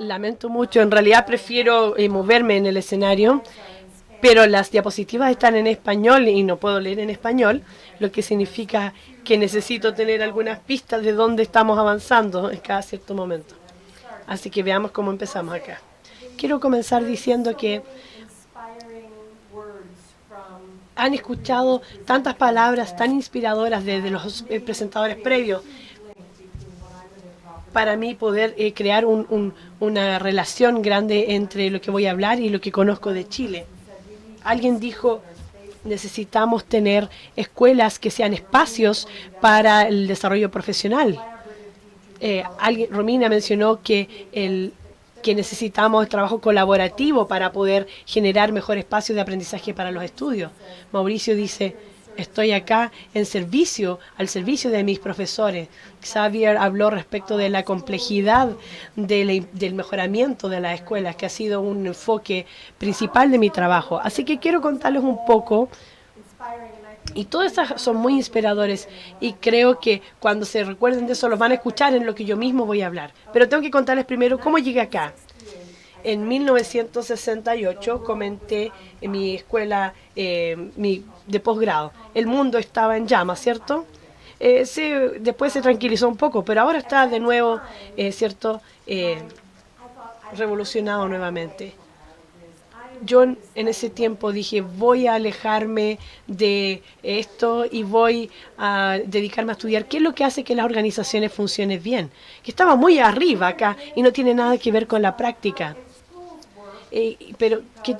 Lamento mucho, en realidad prefiero moverme en el escenario, pero las diapositivas están en español y no puedo leer en español, lo que significa que necesito tener algunas pistas de dónde estamos avanzando en cada cierto momento. Así que veamos cómo empezamos acá. Quiero comenzar diciendo que han escuchado tantas palabras tan inspiradoras desde los presentadores previos para mí poder crear una relación grande entre lo que voy a hablar y lo que conozco de Chile. Alguien dijo, necesitamos tener escuelas que sean espacios para el desarrollo profesional. Romina mencionó que necesitamos trabajo colaborativo para poder generar mejor espacios de aprendizaje para los estudios. Mauricio dice, estoy acá al servicio de mis profesores. Xavier habló respecto de la complejidad del mejoramiento de las escuelas, que ha sido un enfoque principal de mi trabajo. Así que quiero contarles un poco. Y todas estas son muy inspiradores y creo que cuando se recuerden de eso los van a escuchar en lo que yo mismo voy a hablar. Pero tengo que contarles primero cómo llegué acá. En 1968 comenté en mi escuela de posgrado. El mundo estaba en llamas, ¿cierto? Después se tranquilizó un poco, pero ahora está de nuevo, ¿cierto? Revolucionado nuevamente. Yo en ese tiempo dije, voy a alejarme de esto y voy a dedicarme a estudiar qué es lo que hace que las organizaciones funcionen bien. Que estaba muy arriba acá y no tiene nada que ver con la práctica. Pero que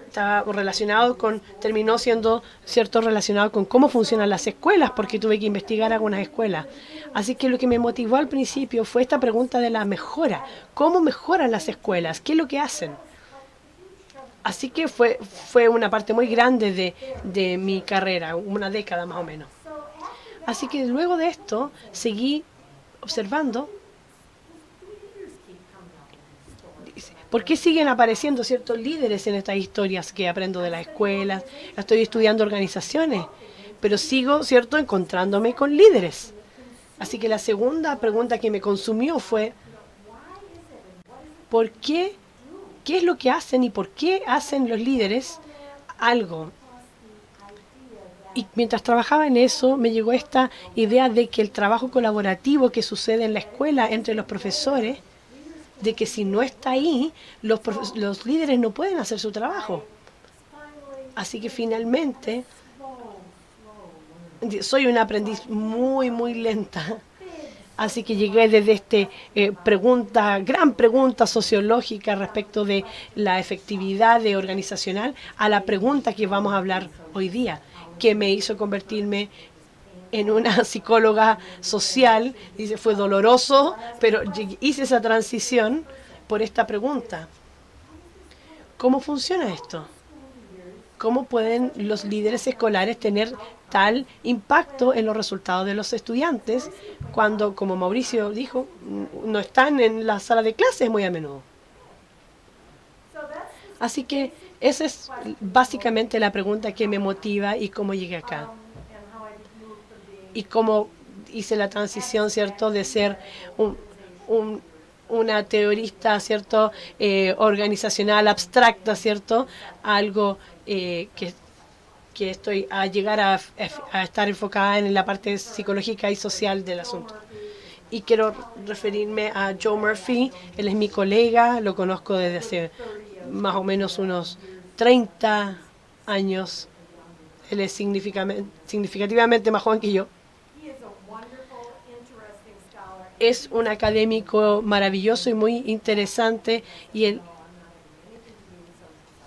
estaba relacionado terminó siendo cierto relacionado con cómo funcionan las escuelas, porque tuve que investigar algunas escuelas. Así que lo que me motivó al principio fue esta pregunta de la mejora. ¿Cómo mejoran las escuelas? ¿Qué es lo que hacen? Así que fue una parte muy grande de mi carrera, una década más o menos. Así que luego de esto seguí observando por qué siguen apareciendo ciertos líderes en estas historias que aprendo de las escuelas. Estoy estudiando organizaciones, pero sigo, ¿cierto?, encontrándome con líderes. Así que la segunda pregunta que me consumió fue, ¿por qué? ¿Qué es lo que hacen y por qué hacen los líderes algo? Y mientras trabajaba en eso, me llegó esta idea de que el trabajo colaborativo que sucede en la escuela entre los profesores, de que si no está ahí, los líderes no pueden hacer su trabajo. Así que finalmente, soy una aprendiz muy, muy lenta. Así que llegué desde gran pregunta sociológica respecto de la efectividad organizacional a la pregunta que vamos a hablar hoy día, que me hizo convertirme en una psicóloga social. Dice, fue doloroso, pero hice esa transición por esta pregunta. ¿Cómo funciona esto? ¿Cómo pueden los líderes escolares tener tal impacto en los resultados de los estudiantes cuando, como Mauricio dijo, no están en la sala de clases muy a menudo? Así que esa es básicamente la pregunta que me motiva y cómo llegué acá. Y cómo hice la transición, ¿cierto?, de ser una teorista, ¿cierto?, organizacional abstracta, ¿cierto?, a algo que estoy a llegar a estar enfocada en la parte psicológica y social del asunto. Y quiero referirme a Joe Murphy. Él es mi colega, lo conozco desde hace más o menos unos 30 años. Él es significativamente más joven que yo. Es un académico maravilloso y muy interesante, y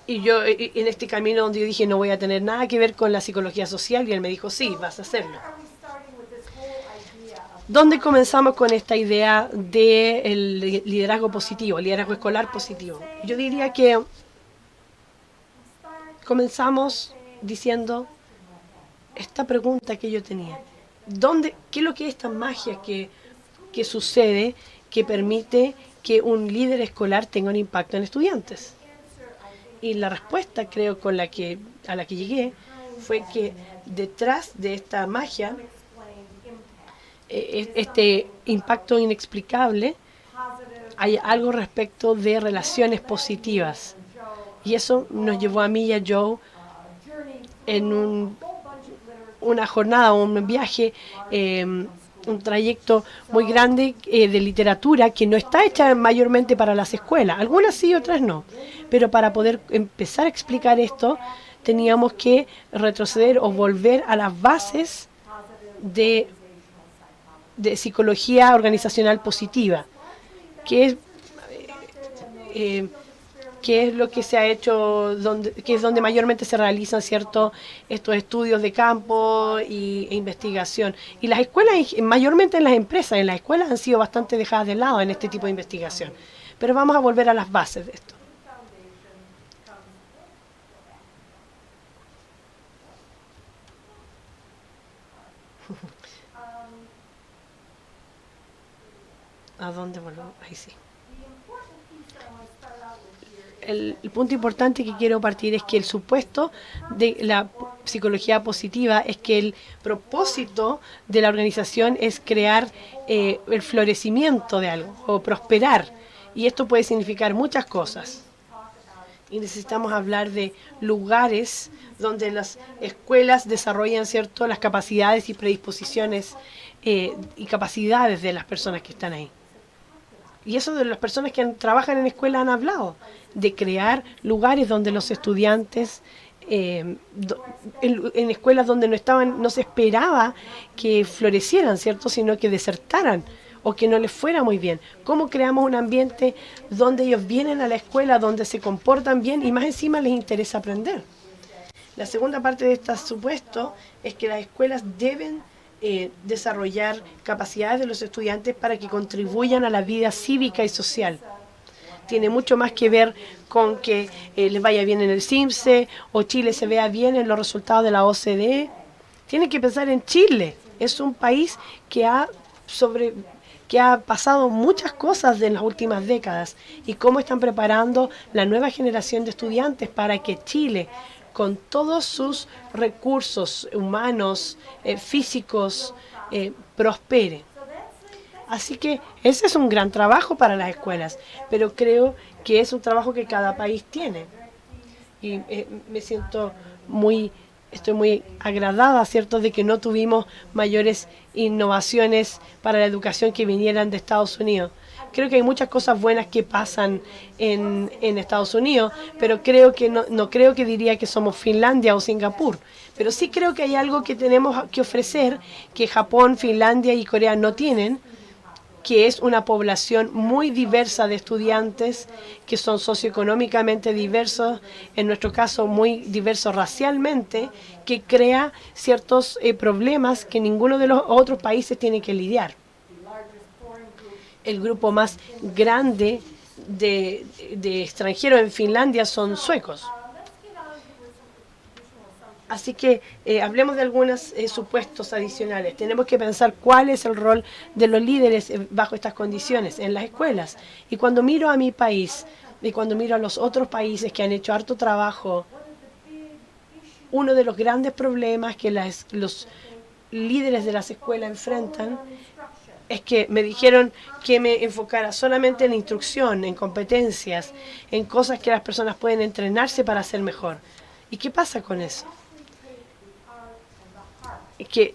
yo en este camino donde yo dije no voy a tener nada que ver con la psicología social, y él me dijo sí, vas a hacerlo. ¿Dónde comenzamos con esta idea del liderazgo positivo, liderazgo escolar positivo? Yo diría que comenzamos diciendo esta pregunta que yo tenía. ¿Qué es lo que es esta magia que sucede que permite que un líder escolar tenga un impacto en estudiantes? Y la respuesta, creo, a la que llegué fue que detrás de esta magia, este impacto inexplicable, hay algo respecto de relaciones positivas. Y eso nos llevó a mí y a Joe en una jornada, un viaje, un trayecto muy grande de literatura que no está hecha mayormente para las escuelas. Algunas sí, otras no. Pero para poder empezar a explicar esto, teníamos que retroceder o volver a las bases de, de psicología organizacional positiva, que es eh, que es lo que se ha hecho, que es donde mayormente se realizan ciertos estos estudios de campo e investigación. Y las escuelas, mayormente en las empresas, en las escuelas han sido bastante dejadas de lado en este tipo de investigación. Pero vamos a volver a las bases de esto. ¿A dónde volvemos? Ahí sí. El punto importante que quiero partir es que el supuesto de la psicología positiva es que el propósito de la organización es crear el florecimiento de algo o prosperar. Y esto puede significar muchas cosas. Y necesitamos hablar de lugares donde las escuelas desarrollan cierto las capacidades y predisposiciones y capacidades de las personas que están ahí. Y eso de las personas que trabajan en escuela han hablado, de crear lugares donde los estudiantes, en escuelas donde no se esperaba que florecieran, ¿cierto? Sino que desertaran o que no les fuera muy bien. ¿Cómo creamos un ambiente donde ellos vienen a la escuela, donde se comportan bien y más encima les interesa aprender? La segunda parte de este supuesto es que las escuelas deben desarrollar capacidades de los estudiantes para que contribuyan a la vida cívica y social. Tiene mucho más que ver con que les vaya bien en el CIMSE o Chile se vea bien en los resultados de la OCDE. Tienen que pensar en Chile. Es un país que ha pasado muchas cosas en las últimas décadas y cómo están preparando la nueva generación de estudiantes para que Chile, con todos sus recursos humanos, físicos, prospere. Así que ese es un gran trabajo para las escuelas, pero creo que es un trabajo que cada país tiene. Y estoy muy agradada, ¿cierto?, de que no tuvimos mayores innovaciones para la educación que vinieran de Estados Unidos. Creo que hay muchas cosas buenas que pasan en Estados Unidos, pero creo que no creo que diría que somos Finlandia o Singapur. Pero sí creo que hay algo que tenemos que ofrecer que Japón, Finlandia y Corea no tienen, que es una población muy diversa de estudiantes que son socioeconómicamente diversos, en nuestro caso muy diversos racialmente, que crea ciertos problemas que ninguno de los otros países tiene que lidiar. El grupo más grande de extranjeros en Finlandia son suecos. Así que hablemos de algunos supuestos adicionales. Tenemos que pensar cuál es el rol de los líderes bajo estas condiciones en las escuelas. Y cuando miro a mi país y cuando miro a los otros países que han hecho harto trabajo, uno de los grandes problemas que los líderes de las escuelas enfrentan es que me dijeron que me enfocara solamente en instrucción, en competencias, en cosas que las personas pueden entrenarse para ser mejor. ¿Y qué pasa con eso? Que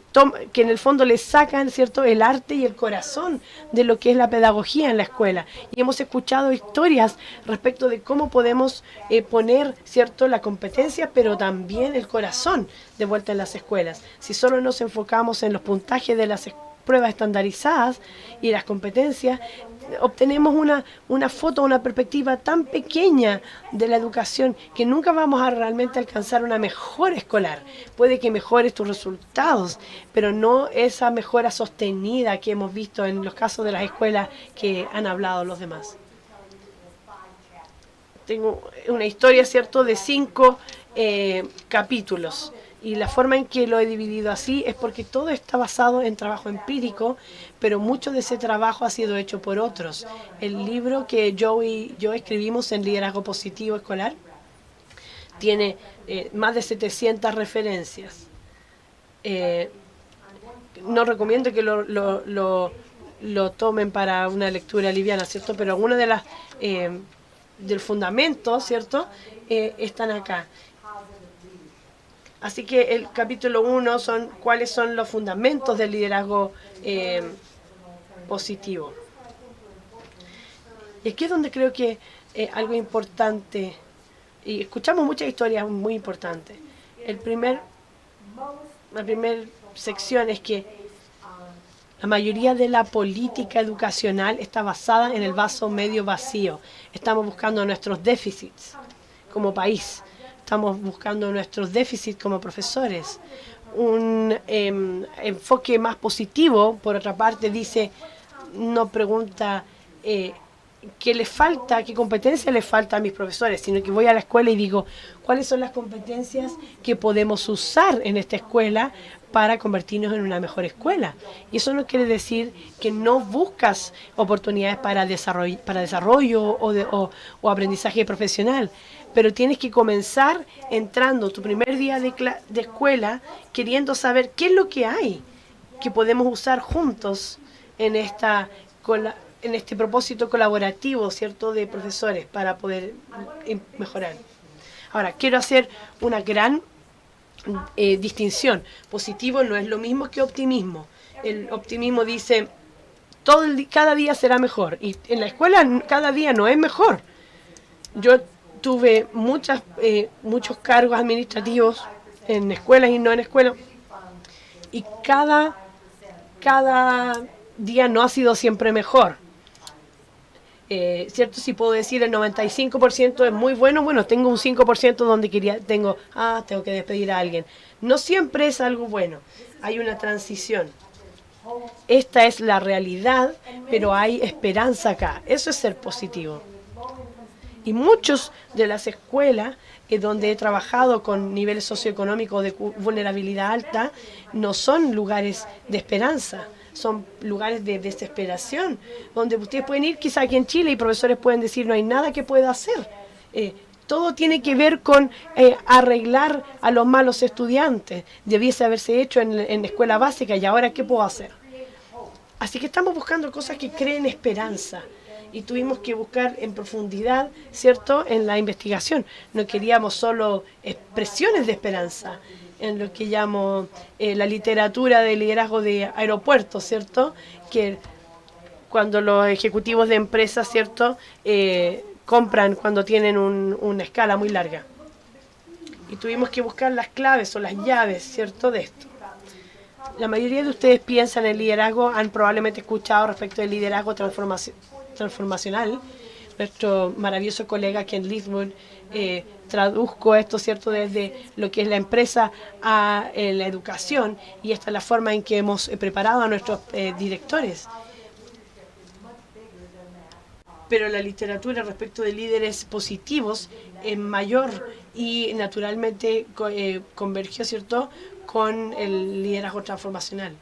en el fondo le sacan, ¿cierto?, el arte y el corazón de lo que es la pedagogía en la escuela. Y hemos escuchado historias respecto de cómo podemos poner, ¿cierto?, la competencia, pero también el corazón de vuelta en las escuelas. Si solo nos enfocamos en los puntajes de las pruebas estandarizadas y las competencias, obtenemos una foto, una perspectiva tan pequeña de la educación que nunca vamos a realmente alcanzar una mejora escolar. Puede que mejores tus resultados, pero no esa mejora sostenida que hemos visto en los casos de las escuelas que han hablado los demás. Tengo una historia, ¿cierto?, de 5 capítulos. Y la forma en que lo he dividido así es porque todo está basado en trabajo empírico, pero mucho de ese trabajo ha sido hecho por otros. El libro que Joe y yo escribimos en Liderazgo Positivo Escolar tiene más de 700 referencias. No recomiendo que lo lo tomen para una lectura liviana, ¿cierto? Pero algunas de las del fundamento, ¿cierto? Están acá. Así que el capítulo 1 son cuáles son los fundamentos del liderazgo positivo. Y aquí es donde creo que algo importante, y escuchamos muchas historias muy importantes. La primera sección es que la mayoría de la política educacional está basada en el vaso medio vacío. Estamos buscando nuestros déficits como país. Estamos buscando nuestros déficits como profesores. Un enfoque más positivo, por otra parte, dice, no pregunta qué les falta, qué competencia les falta a mis profesores, sino que voy a la escuela y digo, ¿cuáles son las competencias que podemos usar en esta escuela para convertirnos en una mejor escuela? Y eso no quiere decir que no buscas oportunidades para desarrollo o aprendizaje profesional, pero tienes que comenzar entrando tu primer día de escuela queriendo saber qué es lo que hay que podemos usar juntos en en este propósito colaborativo, ¿cierto?, de profesores para poder mejorar. Ahora, quiero hacer una gran distinción. Positivo no es lo mismo que optimismo. El optimismo dice, cada día será mejor. Y en la escuela cada día no es mejor. Yo tuve muchos cargos administrativos en escuelas y no en escuelas. Y cada día no ha sido siempre mejor. ¿Cierto? Si puedo decir el 95% es muy bueno, bueno, tengo un 5% donde tengo que despedir a alguien. No siempre es algo bueno, hay una transición. Esta es la realidad, pero hay esperanza acá. Eso es ser positivo. Y muchos de las escuelas donde he trabajado con niveles socioeconómicos de vulnerabilidad alta no son lugares de esperanza. Son lugares de desesperación, donde ustedes pueden ir quizá aquí en Chile y profesores pueden decir no hay nada que pueda hacer. Todo tiene que ver con arreglar a los malos estudiantes. Debiese haberse hecho en escuela básica y ahora ¿qué puedo hacer? Así que estamos buscando cosas que creen esperanza. Y tuvimos que buscar en profundidad, ¿cierto?, en la investigación. No queríamos solo expresiones de esperanza, en lo que llamo la literatura de liderazgo de aeropuertos, ¿cierto?, que cuando los ejecutivos de empresas, ¿cierto?, compran cuando tienen una escala muy larga. Y tuvimos que buscar las claves o las llaves, ¿cierto?, de esto. La mayoría de ustedes piensan en liderazgo, han probablemente escuchado respecto del liderazgo transformacional. Nuestro maravilloso colega Ken Leithwood traduzco esto, ¿cierto?, desde lo que es la empresa a la educación, y esta es la forma en que hemos preparado a nuestros directores. Pero la literatura respecto de líderes positivos es mayor y naturalmente convergió, ¿cierto?, con el liderazgo transformacional.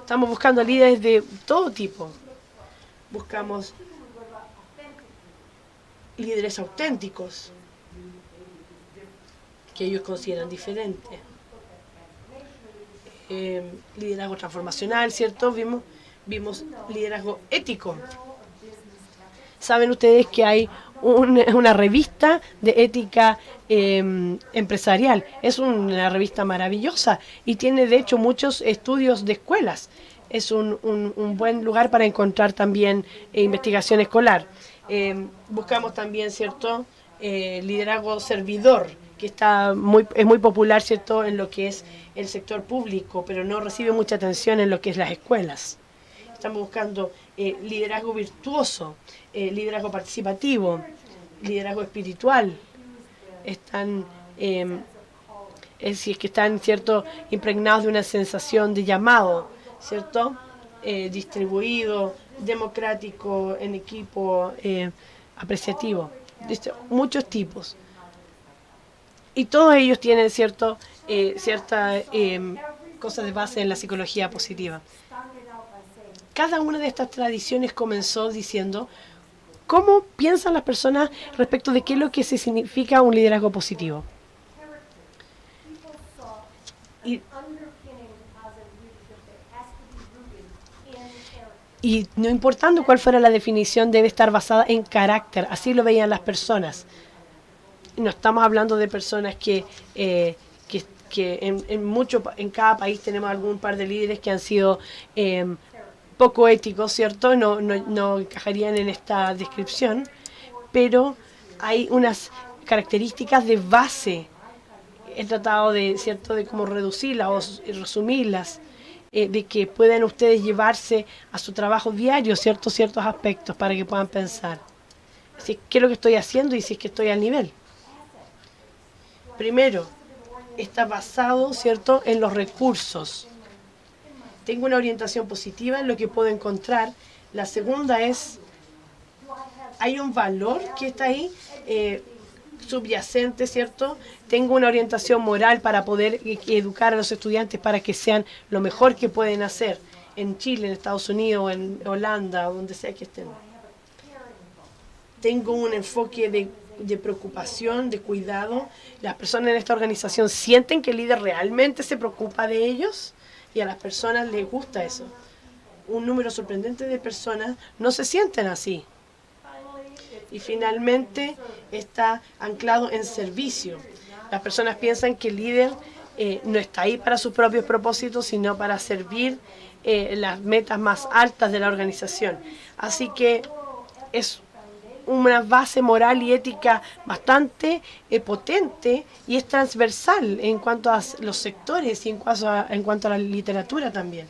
Estamos buscando líderes de todo tipo. Buscamos líderes auténticos que ellos consideran diferentes. Liderazgo transformacional, ¿cierto? Vimos liderazgo ético. Saben ustedes que hay una revista de ética empresarial. Es una revista maravillosa y tiene de hecho muchos estudios de escuelas. Es un buen lugar para encontrar también investigación escolar. Buscamos también, ¿cierto?, liderazgo servidor, que es muy popular, ¿cierto?, en lo que es el sector público, pero no recibe mucha atención en lo que es las escuelas. Estamos buscando liderazgo virtuoso, liderazgo participativo, liderazgo espiritual. Si es que están, ¿cierto?, impregnados de una sensación de llamado, ¿cierto?, distribuido, democrático, en equipo, apreciativo. Muchos tipos. Y todos ellos tienen ciertas cosas de base en la psicología positiva. Cada una de estas tradiciones comenzó diciendo cómo piensan las personas respecto de qué es lo que se significa un liderazgo positivo. Y Y no importando cuál fuera la definición, debe estar basada en carácter. Así lo veían las personas. No estamos hablando de personas que en cada país tenemos algún par de líderes que han sido poco éticos, ¿cierto? No encajarían en esta descripción, pero hay unas características de base. He tratado de, ¿cierto?, de cómo reducirlas o resumirlas, de que puedan ustedes llevarse a su trabajo diario ciertos aspectos para que puedan pensar si qué es lo que estoy haciendo y si es que estoy al nivel. Primero, está basado, ¿cierto?, en los recursos. Tengo una orientación positiva en lo que puedo encontrar. La segunda es, hay un valor que está ahí, subyacente, ¿cierto? Tengo una orientación moral para poder educar a los estudiantes para que sean lo mejor que pueden hacer en Chile, en Estados Unidos, en Holanda, o donde sea que estén. Tengo un enfoque de preocupación, de cuidado. Las personas en esta organización sienten que el líder realmente se preocupa de ellos y a las personas les gusta eso. Un número sorprendente de personas no se sienten así. Y finalmente está anclado en servicio. Las personas piensan que el líder no está ahí para sus propios propósitos, sino para servir las metas más altas de la organización. Así que es una base moral y ética bastante potente y es transversal en cuanto a los sectores y en cuanto a la literatura también.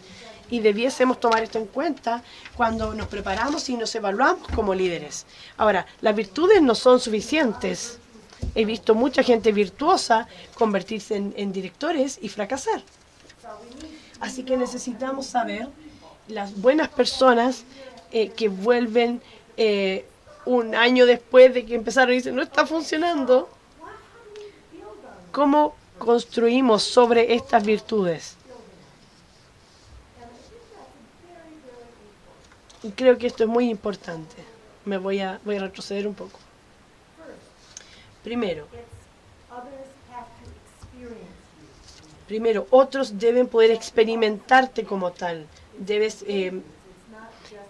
Y debiésemos tomar esto en cuenta cuando nos preparamos y nos evaluamos como líderes. Ahora, las virtudes no son suficientes. He visto mucha gente virtuosa convertirse en directores y fracasar. Así que necesitamos saber las buenas personas que vuelven un año después de que empezaron y dicen, no está funcionando. ¿Cómo construimos sobre estas virtudes? Y creo que esto es muy importante. Voy a retroceder un poco. Primero, otros deben poder experimentarte como tal. Debes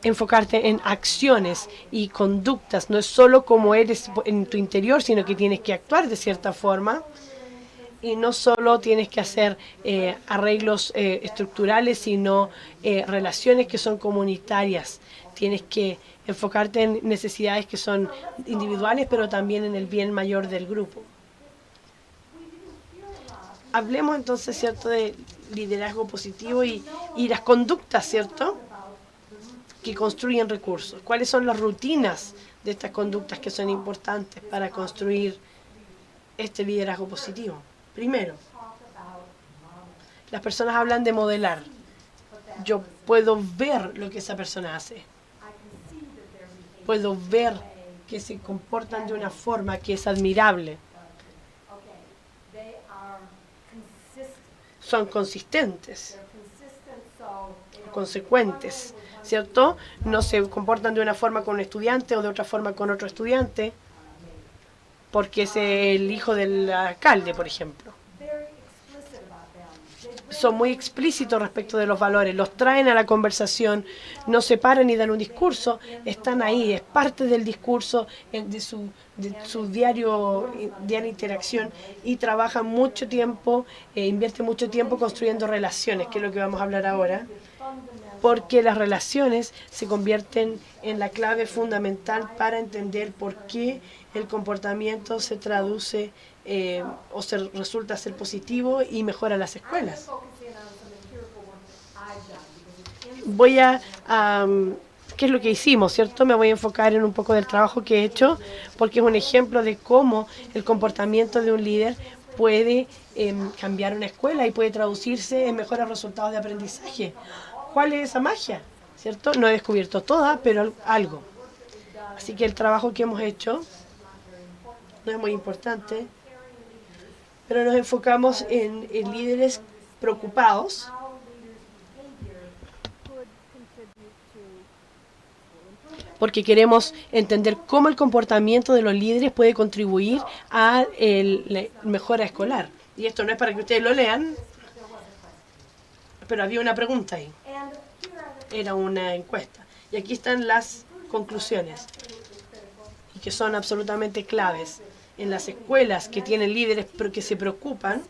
enfocarte en acciones y conductas. No es solo como eres en tu interior, sino que tienes que actuar de cierta forma. Y no solo tienes que hacer arreglos estructurales, sino relaciones que son comunitarias. Tienes que enfocarte en necesidades que son individuales, pero también en el bien mayor del grupo. Hablemos entonces, ¿cierto?, de liderazgo positivo y las conductas, ¿cierto?, que construyen recursos. ¿Cuáles son las rutinas de estas conductas que son importantes para construir este liderazgo positivo? Primero, las personas hablan de modelar. Yo puedo ver lo que esa persona hace. Puedo ver que se comportan de una forma que es admirable. Son consistentes, consecuentes, ¿cierto? No se comportan de una forma con un estudiante o de otra forma con otro estudiante porque es el hijo del alcalde, por ejemplo. Son muy explícitos respecto de los valores, los traen a la conversación, no se paran y dan un discurso, están ahí, es parte del discurso, de su diaria interacción, y trabajan mucho tiempo, invierten mucho tiempo construyendo relaciones, que es lo que vamos a hablar ahora, porque las relaciones se convierten en la clave fundamental para entender por qué el comportamiento se traduce o resulta ser positivo y mejora las escuelas. ¿Qué es lo que hicimos, cierto? Me voy a enfocar en un poco del trabajo que he hecho, porque es un ejemplo de cómo el comportamiento de un líder puede cambiar una escuela y puede traducirse en mejores resultados de aprendizaje. ¿Cuál es esa magia? ¿Cierto? No he descubierto toda, pero algo. Así que el trabajo que hemos hecho no es muy importante, pero nos enfocamos en líderes preocupados porque queremos entender cómo el comportamiento de los líderes puede contribuir a la mejora escolar. Y esto no es para que ustedes lo lean, pero había una pregunta ahí. Era una encuesta. Y aquí están las conclusiones, y que son absolutamente claves. En las escuelas que tienen líderes pero que se preocupan,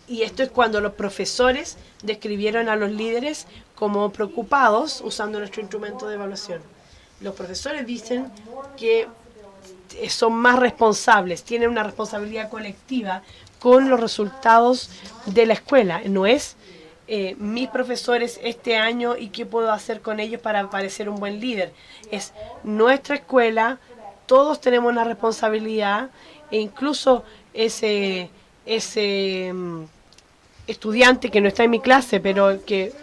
y esto es cuando los profesores describieron a los líderes como preocupados usando nuestro instrumento de evaluación. Los profesores dicen que son más responsables, tienen una responsabilidad colectiva con los resultados de la escuela. No es mis profesores este año y qué puedo hacer con ellos para parecer un buen líder. Es nuestra escuela, todos tenemos una responsabilidad, e incluso ese estudiante que no está en mi clase, pero que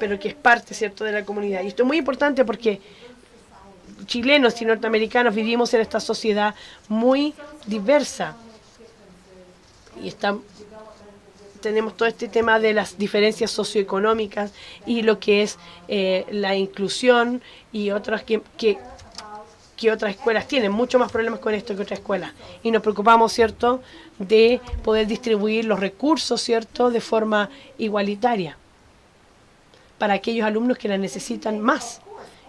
es parte, ¿cierto?, de la comunidad. Y esto es muy importante porque chilenos y norteamericanos vivimos en esta sociedad muy diversa. Y tenemos todo este tema de las diferencias socioeconómicas y lo que es la inclusión y otras que otras escuelas tienen mucho más problemas con esto que otras escuelas. Y nos preocupamos, ¿cierto?, de poder distribuir los recursos, ¿cierto?, de forma igualitaria para aquellos alumnos que la necesitan más.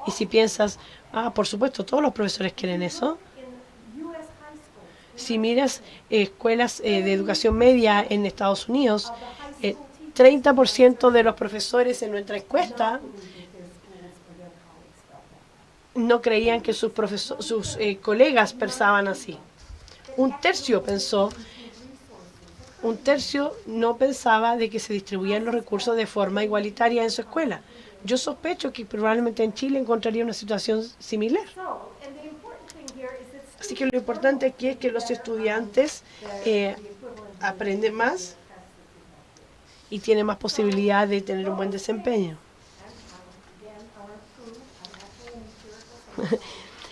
Y si piensas, por supuesto, todos los profesores quieren eso. Si miras escuelas de educación media en Estados Unidos, 30% de los profesores en nuestra encuesta no creían que sus colegas pensaban así. Un tercio no pensaba de que se distribuían los recursos de forma igualitaria en su escuela. Yo sospecho que probablemente en Chile encontraría una situación similar. Así que lo importante aquí es que los estudiantes aprenden más y tienen más posibilidad de tener un buen desempeño.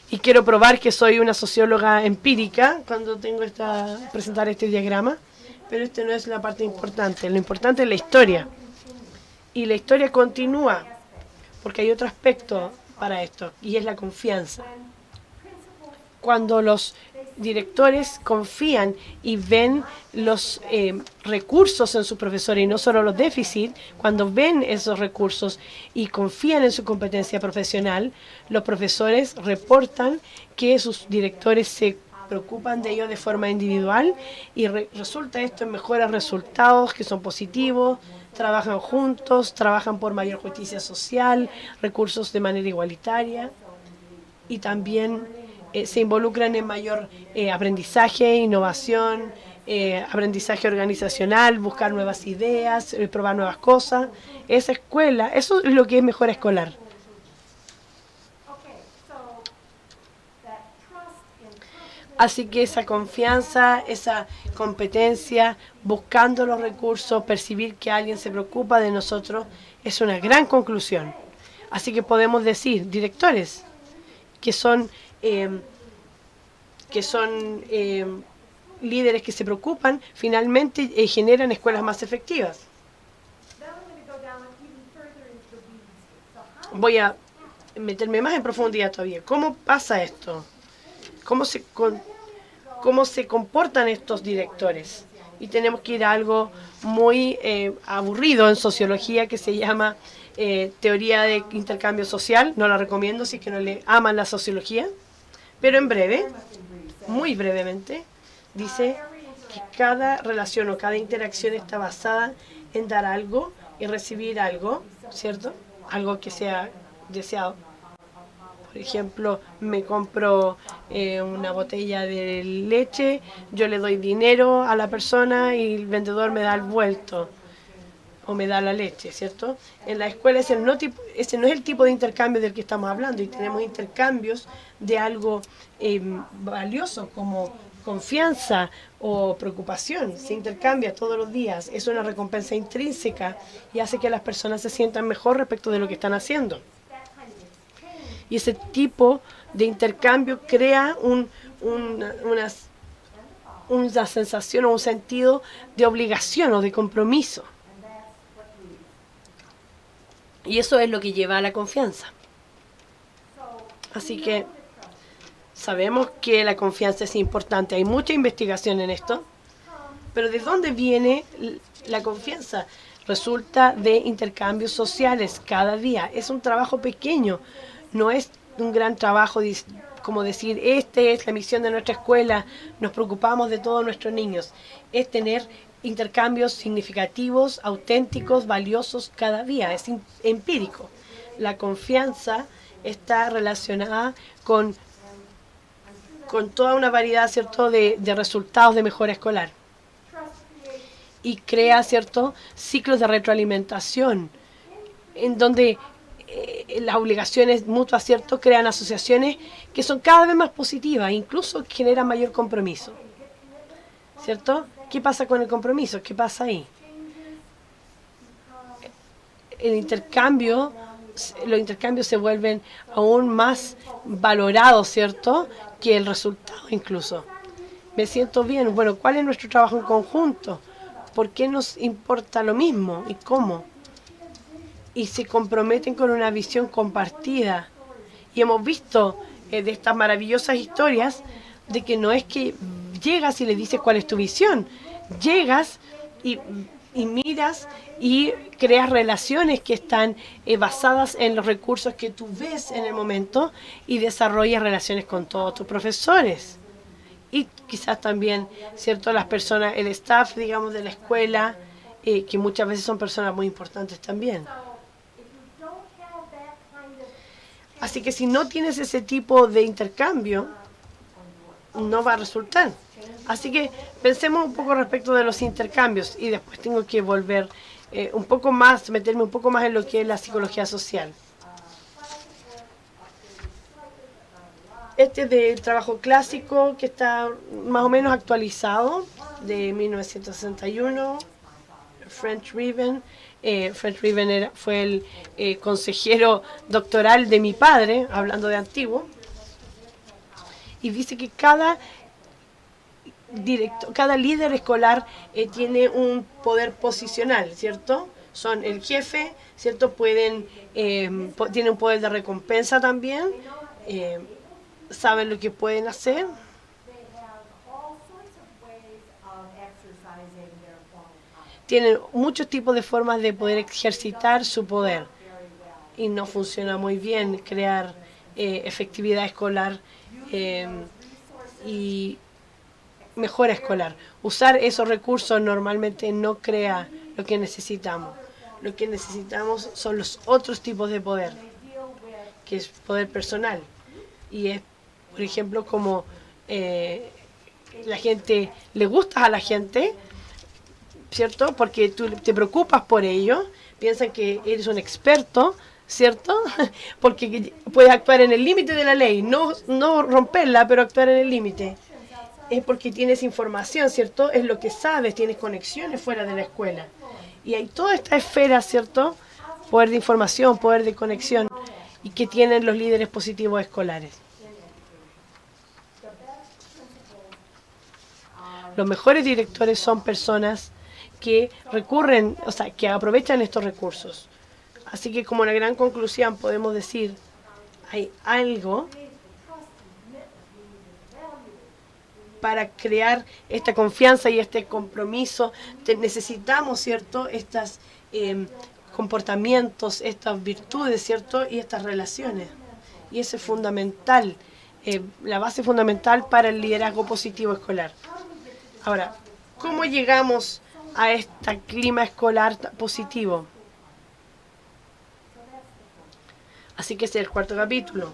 Y quiero probar que soy una socióloga empírica cuando tengo presentar este diagrama, pero esta no es la parte importante. Lo importante es la historia. Y la historia continúa, porque hay otro aspecto para esto, y es la confianza. Cuando los directores confían y ven los recursos en sus profesores y no solo los déficits, cuando ven esos recursos y confían en su competencia profesional, los profesores reportan que sus directores se preocupan de ellos de forma individual y resulta esto en mejores resultados que son positivos, trabajan juntos, trabajan por mayor justicia social, recursos de manera igualitaria y también se involucran en mayor aprendizaje, innovación, aprendizaje organizacional, buscar nuevas ideas, probar nuevas cosas. Esa escuela, eso es lo que es mejor escolar. Así que esa confianza, esa competencia, buscando los recursos, percibir que alguien se preocupa de nosotros, es una gran conclusión. Así que podemos decir, directores, que son líderes que se preocupan, finalmente generan escuelas más efectivas. Voy a meterme más en profundidad todavía. ¿Cómo pasa esto? ¿Cómo se comportan estos directores? Y tenemos que ir a algo muy aburrido en sociología que se llama teoría de intercambio social. No la recomiendo si es que no le aman la sociología. Pero en breve, muy brevemente, dice que cada relación o cada interacción está basada en dar algo y recibir algo, ¿cierto? Algo que sea deseado. Por ejemplo, me compro una botella de leche, yo le doy dinero a la persona y el vendedor me da el vuelto o me da la leche, ¿cierto? En la escuela ese no es el tipo de intercambio del que estamos hablando y tenemos intercambios de algo valioso como confianza o preocupación. Se intercambia todos los días, es una recompensa intrínseca y hace que las personas se sientan mejor respecto de lo que están haciendo. Y ese tipo de intercambio crea una sensación o un sentido de obligación o de compromiso. Y eso es lo que lleva a la confianza. Así que sabemos que la confianza es importante. Hay mucha investigación en esto. Pero ¿de dónde viene la confianza? resulta de intercambios sociales cada día. Es un trabajo pequeño, no es un gran trabajo como decir, esta es la misión de nuestra escuela, nos preocupamos de todos nuestros niños. Es tener intercambios significativos, auténticos, valiosos cada día. Es empírico. La confianza está relacionada con toda una variedad, ¿cierto?, de resultados de mejora escolar. Y crea, ¿cierto?, ciclos de retroalimentación, en donde las obligaciones mutuas, ¿cierto?, crean asociaciones que son cada vez más positivas, incluso generan mayor compromiso, ¿cierto? ¿Qué pasa con el compromiso? ¿Qué pasa ahí? El intercambio, los intercambios se vuelven aún más valorados, ¿cierto?, que el resultado incluso. Me siento bien. Bueno, ¿cuál es nuestro trabajo en conjunto? ¿Por qué nos importa lo mismo? ¿Y cómo? Y se comprometen con una visión compartida. Y hemos visto de estas maravillosas historias de que no es que llegas y le dices cuál es tu visión. Llegas y miras y creas relaciones que están basadas en los recursos que tú ves en el momento y desarrollas relaciones con todos tus profesores. Y quizás también, ¿cierto?, las personas, el staff, digamos, de la escuela, que muchas veces son personas muy importantes también. Así que si no tienes ese tipo de intercambio, no va a resultar. Así que pensemos un poco respecto de los intercambios y después tengo que volver un poco más, meterme un poco más en lo que es la psicología social. Este es del trabajo clásico que está más o menos actualizado, de 1961, French Riven. French Riven fue el consejero doctoral de mi padre, hablando de antiguo, y dice que cada líder escolar tiene un poder posicional, ¿cierto? Son el jefe, ¿cierto? Tienen un poder de recompensa también, saben lo que pueden hacer. Tienen muchos tipos de formas de poder ejercitar su poder y no funciona muy bien crear efectividad escolar y mejora escolar. Usar esos recursos normalmente no crea lo que necesitamos. Lo que necesitamos son los otros tipos de poder, que es poder personal. Y es, por ejemplo, como la gente, le gustas a la gente, ¿cierto? Porque tú te preocupas por ello, piensan que eres un experto, ¿cierto? Porque puedes actuar en el límite de la ley, no romperla, pero actuar en el límite. Es porque tienes información, ¿cierto? Es lo que sabes, tienes conexiones fuera de la escuela. Y hay toda esta esfera, ¿cierto? Poder de información, poder de conexión, y que tienen los líderes positivos escolares. Los mejores directores son personas que recurren, o sea, que aprovechan estos recursos. Así que como una gran conclusión podemos decir, hay algo para crear esta confianza y este compromiso. Necesitamos, ¿cierto?, estos comportamientos, estas virtudes, ¿cierto?, y estas relaciones. Y eso es fundamental, la base fundamental para el liderazgo positivo escolar. Ahora, ¿cómo llegamos a este clima escolar positivo? Así que ese es el cuarto capítulo.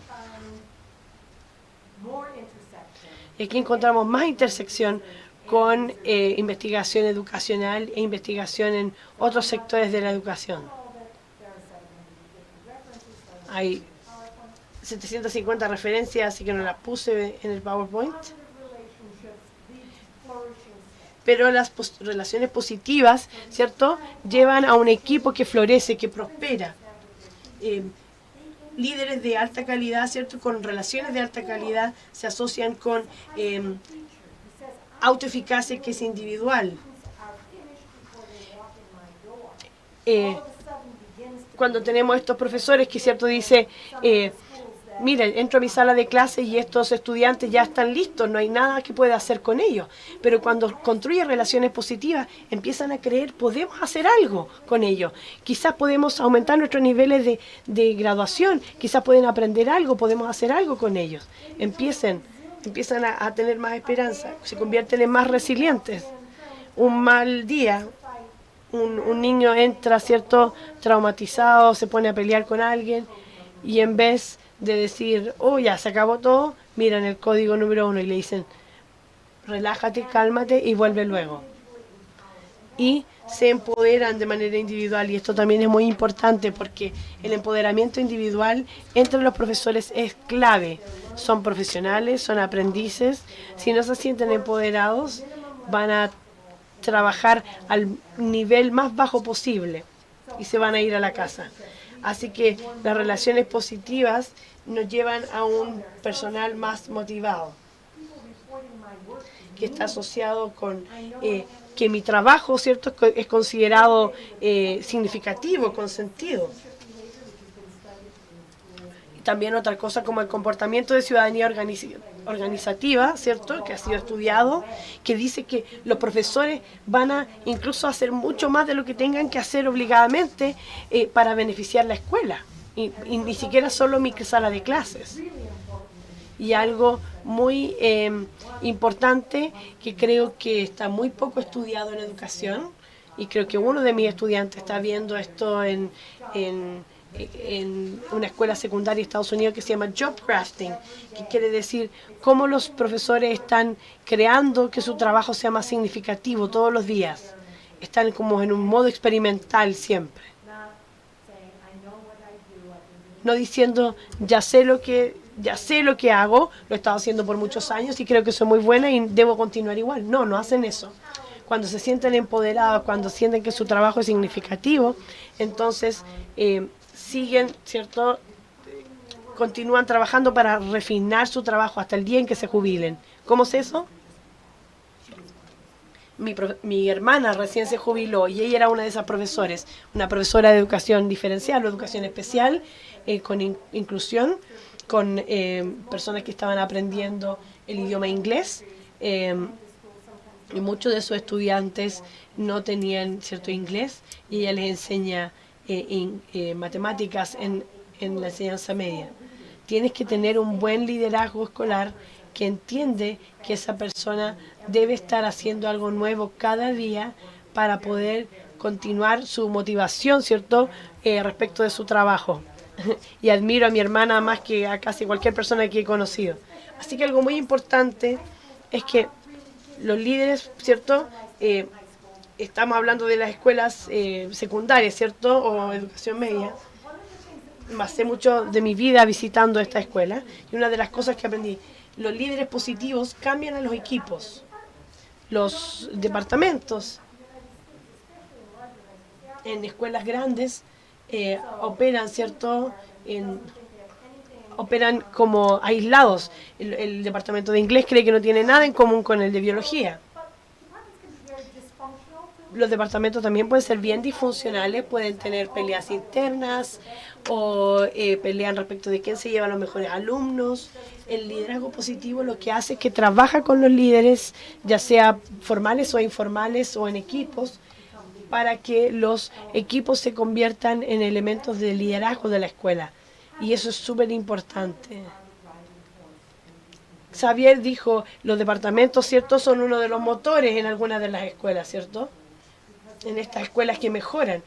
Y aquí encontramos más intersección con investigación educacional e investigación en otros sectores de la educación. Hay 750 referencias, así que no las puse en el PowerPoint. Pero las relaciones positivas, ¿cierto?, llevan a un equipo que florece, que prospera. Líderes de alta calidad, ¿cierto?, con relaciones de alta calidad, se asocian con autoeficacia, que es individual. Cuando tenemos estos profesores que, ¿cierto?, dice, miren, entro a mi sala de clases y estos estudiantes ya están listos, no hay nada que pueda hacer con ellos. Pero cuando construye relaciones positivas, empiezan a creer, podemos hacer algo con ellos. Quizás podemos aumentar nuestros niveles de graduación, quizás pueden aprender algo, podemos hacer algo con ellos. Empiezan a tener más esperanza, se convierten en más resilientes. Un mal día, un niño entra, ¿cierto?, traumatizado, se pone a pelear con alguien y en vez de decir, oh, ya se acabó todo, miran el código número 1 y le dicen, relájate, cálmate y vuelve luego. Y se empoderan de manera individual y esto también es muy importante porque el empoderamiento individual entre los profesores es clave. Son profesionales, son aprendices. Si no se sienten empoderados, van a trabajar al nivel más bajo posible y se van a ir a la casa. Así que las relaciones positivas nos llevan a un personal más motivado, que está asociado con que mi trabajo, ¿cierto?, es considerado significativo, con sentido. También otra cosa como el comportamiento de ciudadanía organizativa, ¿cierto?, que ha sido estudiado, que dice que los profesores van a incluso hacer mucho más de lo que tengan que hacer obligadamente para beneficiar la escuela, y ni siquiera solo mi sala de clases. Y algo muy importante que creo que está muy poco estudiado en educación, y creo que uno de mis estudiantes está viendo esto en una escuela secundaria de Estados Unidos que se llama job crafting, que quiere decir cómo los profesores están creando que su trabajo sea más significativo todos los días. Están como en un modo experimental siempre. No diciendo ya sé lo que hago, lo he estado haciendo por muchos años y creo que soy muy buena y debo continuar igual. No, no hacen eso. Cuando se sienten empoderados, cuando sienten que su trabajo es significativo, entonces siguen, ¿cierto?, continúan trabajando para refinar su trabajo hasta el día en que se jubilen. ¿Cómo es eso? Mi hermana recién se jubiló y ella era una de esas profesores, una profesora de educación diferencial o educación especial, con inclusión, con personas que estaban aprendiendo el idioma inglés. Y muchos de sus estudiantes no tenían cierto inglés y ella les enseña matemáticas en la enseñanza media. Tienes que tener un buen liderazgo escolar que entiende que esa persona debe estar haciendo algo nuevo cada día para poder continuar su motivación, ¿cierto?, respecto de su trabajo. Y admiro a mi hermana más que a casi cualquier persona que he conocido. Así que algo muy importante es que los líderes, ¿cierto?, estamos hablando de las escuelas secundarias, ¿cierto?, o educación media. Pasé mucho de mi vida visitando esta escuela y una de las cosas que aprendí, los líderes positivos cambian a los equipos, los departamentos en escuelas grandes operan, ¿cierto?, operan como aislados. El departamento de inglés cree que no tiene nada en común con el de biología. Los departamentos también pueden ser bien disfuncionales, pueden tener peleas internas o pelean respecto de quién se lleva a los mejores alumnos. El liderazgo positivo lo que hace es que trabaja con los líderes, ya sea formales o informales o en equipos, para que los equipos se conviertan en elementos de liderazgo de la escuela. Y eso es súper importante. Xavier dijo, los departamentos, ¿cierto?, son uno de los motores en algunas de las escuelas, ¿cierto?, en estas escuelas que mejoran,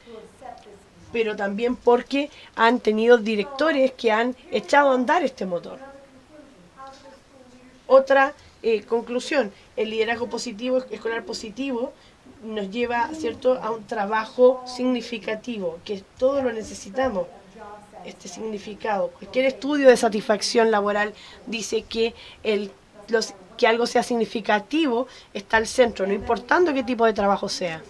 pero también porque han tenido directores que han echado a andar este motor. Otra conclusión, el liderazgo positivo, escolar positivo, nos lleva, ¿cierto?, a un trabajo significativo, que todos lo necesitamos, este significado. Cualquier estudio de satisfacción laboral dice que que algo sea significativo está al centro, no importando qué tipo de trabajo sea.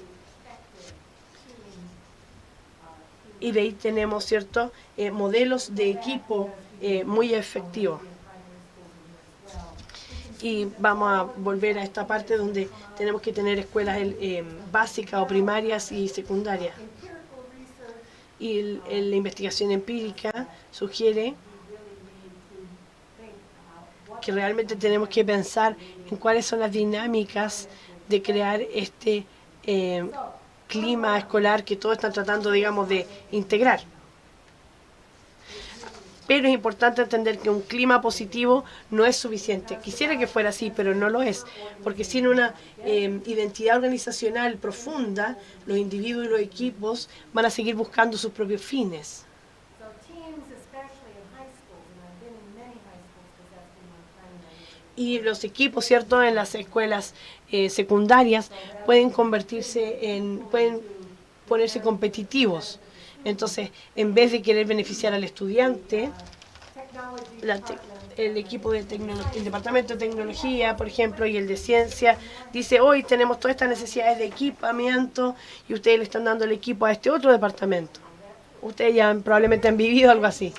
Y de ahí tenemos, ¿cierto?, modelos de equipo muy efectivos. Y vamos a volver a esta parte donde tenemos que tener escuelas básicas o primarias y secundarias. Y la investigación empírica sugiere que realmente tenemos que pensar en cuáles son las dinámicas de crear este clima escolar que todos están tratando, digamos, de integrar. Pero es importante entender que un clima positivo no es suficiente. Quisiera que fuera así, pero no lo es, porque sin una identidad organizacional profunda, los individuos y los equipos van a seguir buscando sus propios fines. Y los equipos, ¿cierto?, en las escuelas secundarias pueden pueden ponerse competitivos. Entonces, en vez de querer beneficiar al estudiante, el equipo de el departamento de tecnología, por ejemplo, y el de ciencia, dice, hoy tenemos todas estas necesidades de equipamiento y ustedes le están dando el equipo a este otro departamento. Ustedes ya probablemente han vivido algo así.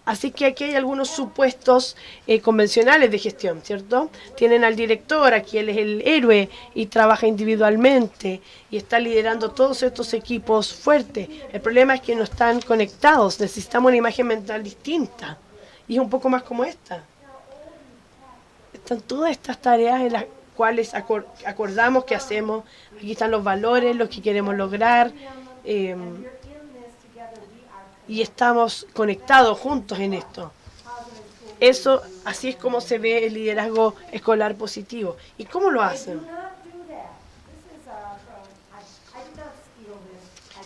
Así que aquí hay algunos supuestos convencionales de gestión, ¿cierto? Tienen al director, aquí él es el héroe y trabaja individualmente y está liderando todos estos equipos fuertes. El problema es que no están conectados, necesitamos una imagen mental distinta y es un poco más como esta. Están todas estas tareas en las cuales acordamos que hacemos, aquí están los valores, los que queremos lograr. Y estamos conectados juntos en esto. Eso, así es como se ve el liderazgo escolar positivo. ¿Y cómo lo hacen?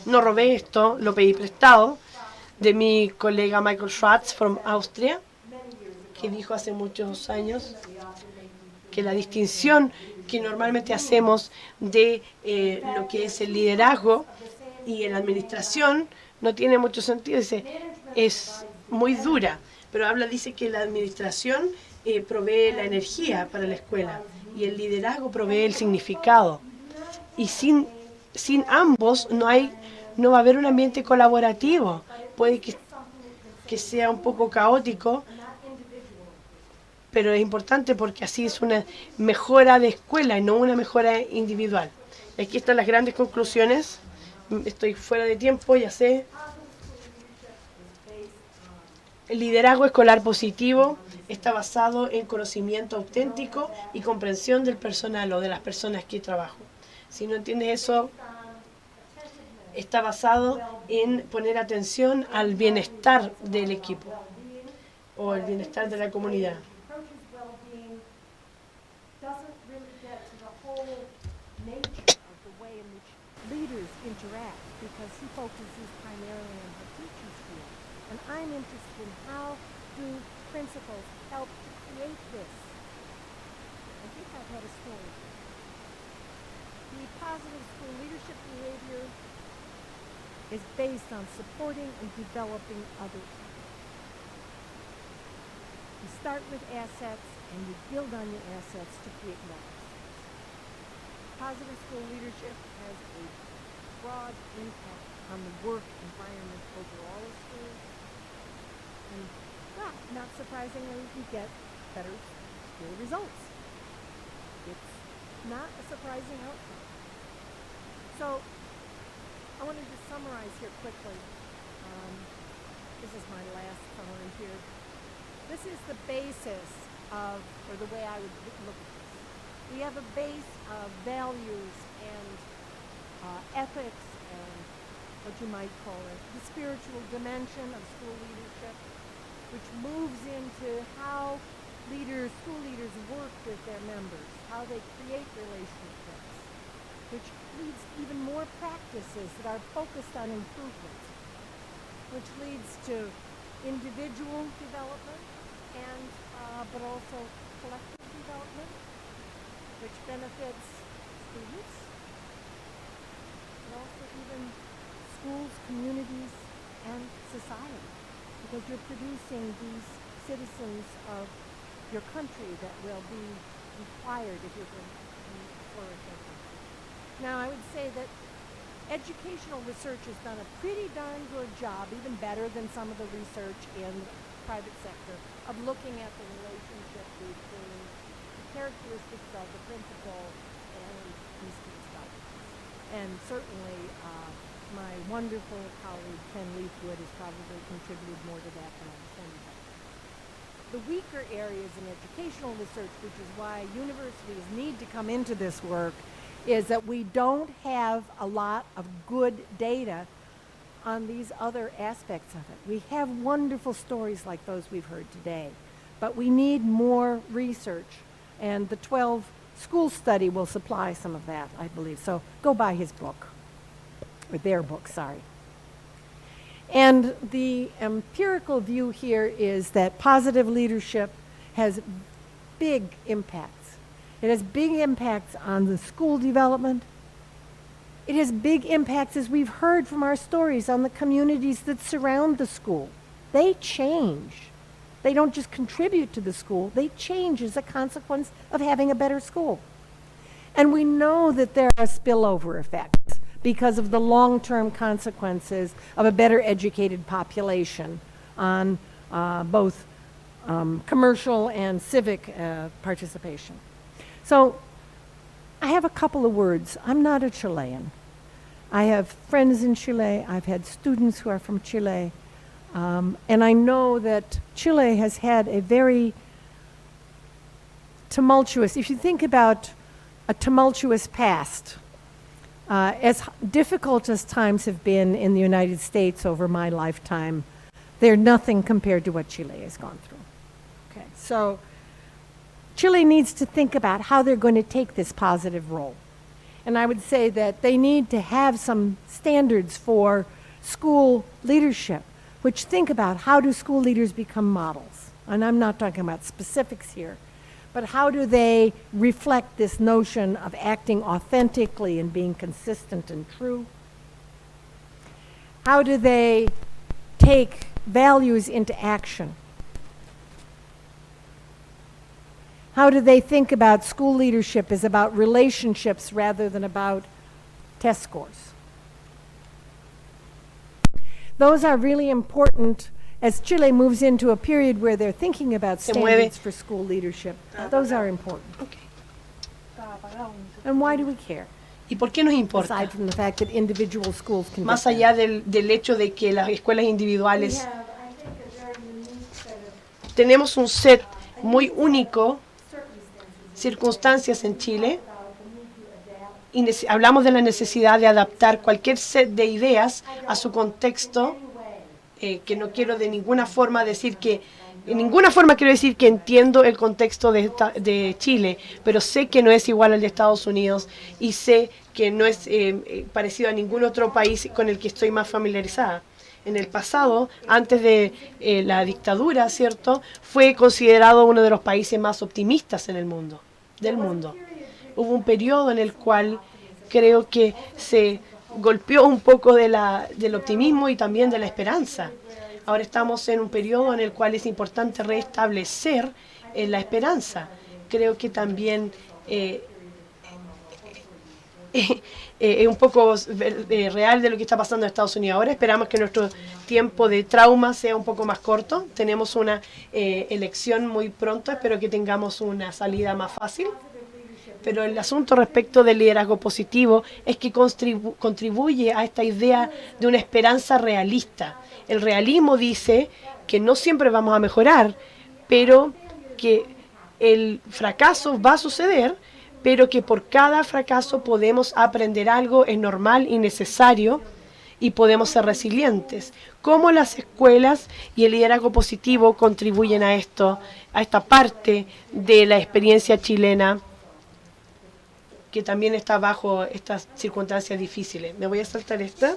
No robé esto, lo pedí prestado de mi colega Michael Schwartz from Austria, que dijo hace muchos años que la distinción que normalmente hacemos de lo que es el liderazgo y en la administración no tiene mucho sentido. Dice, es muy dura, pero dice que la administración provee la energía para la escuela y el liderazgo provee el significado. Y sin ambos no va a haber un ambiente colaborativo. Puede que sea un poco caótico, pero es importante porque así es una mejora de escuela y no una mejora individual. Y aquí están las grandes conclusiones. Estoy fuera de tiempo, ya sé. El liderazgo escolar positivo está basado en conocimiento auténtico y comprensión del personal o de las personas que trabajo. Si no entiendes eso, está basado en poner atención al bienestar del equipo o el bienestar de la comunidad. Leaders interact because he focuses primarily on her teaching skill. And I'm interested in how do principals help to create this. I think I've had a story. The positive school leadership behavior is based on supporting and developing other people. You start with assets and you build on your assets to create more assets. Positive school leadership has a broad impact on the work environment overall of schools. And, well, not surprisingly, we get better school results. It's not a surprising outcome. So, I wanted to summarize here quickly. This is my last summary here. This is the basis of, or the way I would look at this. We have a base of values and ethics and what you might call it, the spiritual dimension of school leadership, which moves into how school leaders work with their members, how they create relationships, which leads to even more practices that are focused on improvement, which leads to individual development and but also collective development, which benefits students, and also even schools, communities, and society, because you're producing these citizens of your country that will be required if you're going to flourish as a country. Now, I would say that educational research has done a pretty darn good job, even better than some of the research in the private sector, of looking at the relationship between the characteristics of the principal and these students' development. And certainly, my wonderful colleague Ken Leafwood has probably contributed more to that than I can. the weaker areas in educational research, which is why universities need to come into this work, is that we don't have a lot of good data on these other aspects of it. We have wonderful stories like those we've heard today, but we need more research, and the 12 school study will supply some of that, I believe. So go buy his book, or their book, sorry. And the empirical view here is that positive leadership has big impacts. It has big impacts on the school development. It has big impacts, as we've heard from our stories, on the communities that surround the school. They change. They don't just contribute to the school, they change as a consequence of having a better school. And we know that there are spillover effects because of the long-term consequences of a better educated population on both commercial and civic participation. So I have a couple of words. I'm not a Chilean. I have friends in Chile. I've had students who are from Chile. And I know that Chile has had a very tumultuous, if you think about a tumultuous past, as difficult as times have been in the United States over my lifetime, they're nothing compared to what Chile has gone through. Okay, so Chile needs to think about how they're going to take this positive role. And I would say that they need to have some standards for school leadership, which think about how do school leaders become models. And I'm not talking about specifics here, but how do they reflect this notion of acting authentically and being consistent and true? How do they take values into action? How do they think about school leadership as about relationships rather than about test scores? Those are really important as Chile moves into a period where they're thinking about standards for school leadership. Those are important. Okay. And why do we care? ¿Y por qué nos importa? Aside from the fact that individual schools can Más get allá there. del hecho de que las escuelas individuales tenemos un set muy único, circunstancias en Chile, y hablamos de la necesidad de adaptar cualquier set de ideas a su contexto, que no quiero de ninguna forma decir que, en ninguna forma quiero decir que entiendo el contexto de Chile, pero sé que no es igual al de Estados Unidos y sé que no es parecido a ningún otro país con el que estoy más familiarizada. En el pasado, antes de la dictadura, ¿cierto?, fue considerado uno de los países más optimistas en el mundo, del mundo. Hubo un periodo en el cual creo que se golpeó un poco del optimismo y también de la esperanza. Ahora estamos en un periodo en el cual es importante restablecer la esperanza. Creo que también es un poco real de lo que está pasando en Estados Unidos ahora. Esperamos que nuestro tiempo de trauma sea un poco más corto. Tenemos una elección muy pronto, espero que tengamos una salida más fácil. Pero el asunto respecto del liderazgo positivo es que contribuye a esta idea de una esperanza realista. El realismo dice que no siempre vamos a mejorar, pero que el fracaso va a suceder, pero que por cada fracaso podemos aprender algo, es normal y necesario, y podemos ser resilientes. ¿Cómo las escuelas y el liderazgo positivo contribuyen a esto, a esta parte de la experiencia chilena, que también está bajo estas circunstancias difíciles? Me voy a saltar esta.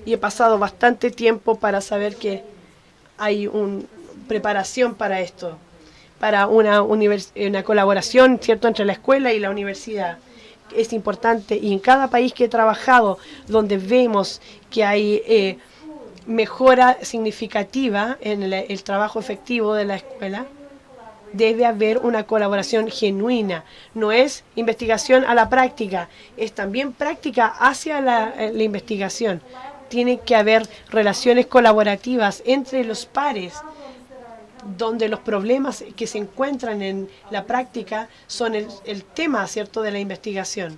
Y he pasado bastante tiempo para saber que hay una preparación para esto, para una colaboración, ¿cierto?, entre la escuela y la universidad. Es importante, y en cada país que he trabajado, donde vemos que hay mejora significativa en el trabajo efectivo de la escuela, debe haber una colaboración genuina. No es investigación a la práctica, es también práctica hacia la investigación. Tiene que haber relaciones colaborativas entre los pares, donde los problemas que se encuentran en la práctica son el tema, ¿cierto?, de la investigación.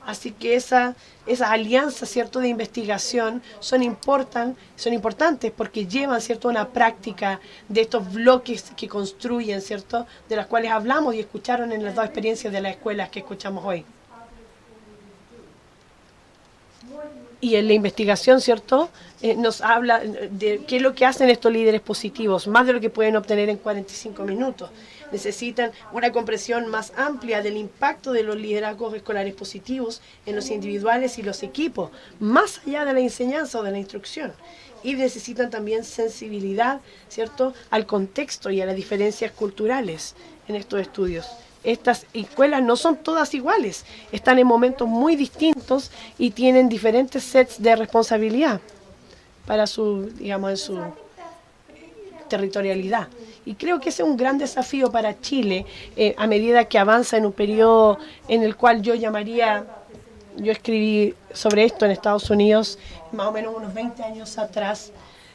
Así que esas alianzas, ¿cierto?, de investigación son importantes porque llevan, ¿cierto?, una práctica de estos bloques que construyen, ¿cierto?, de las cuales hablamos y escucharon en las dos experiencias de las escuelas que escuchamos hoy. Y en la investigación, ¿cierto?, nos habla de qué es lo que hacen estos líderes positivos, más de lo que pueden obtener en 45 minutos. Necesitan una comprensión más amplia del impacto de los liderazgos escolares positivos en los individuales y los equipos, más allá de la enseñanza o de la instrucción. Y necesitan también sensibilidad, ¿cierto?, al contexto y a las diferencias culturales en estos estudios. Estas escuelas no son todas iguales, están en momentos muy distintos y tienen diferentes sets de responsabilidad para su, digamos, en su territorialidad. Y creo que ese es un gran desafío para Chile a medida que avanza en un periodo en el cual yo escribí sobre esto en Estados Unidos más o menos unos 20 años atrás,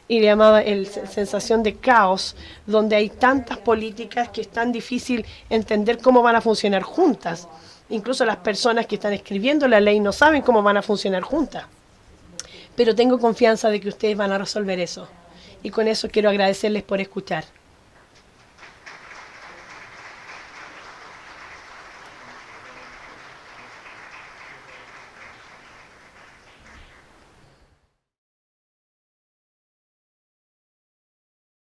y le llamaba sensación de caos, donde hay tantas políticas que es tan difícil entender cómo van a funcionar juntas. Incluso las personas que están escribiendo la ley no saben cómo van a funcionar juntas. Pero tengo confianza de que ustedes van a resolver eso. Y con eso quiero agradecerles por escuchar.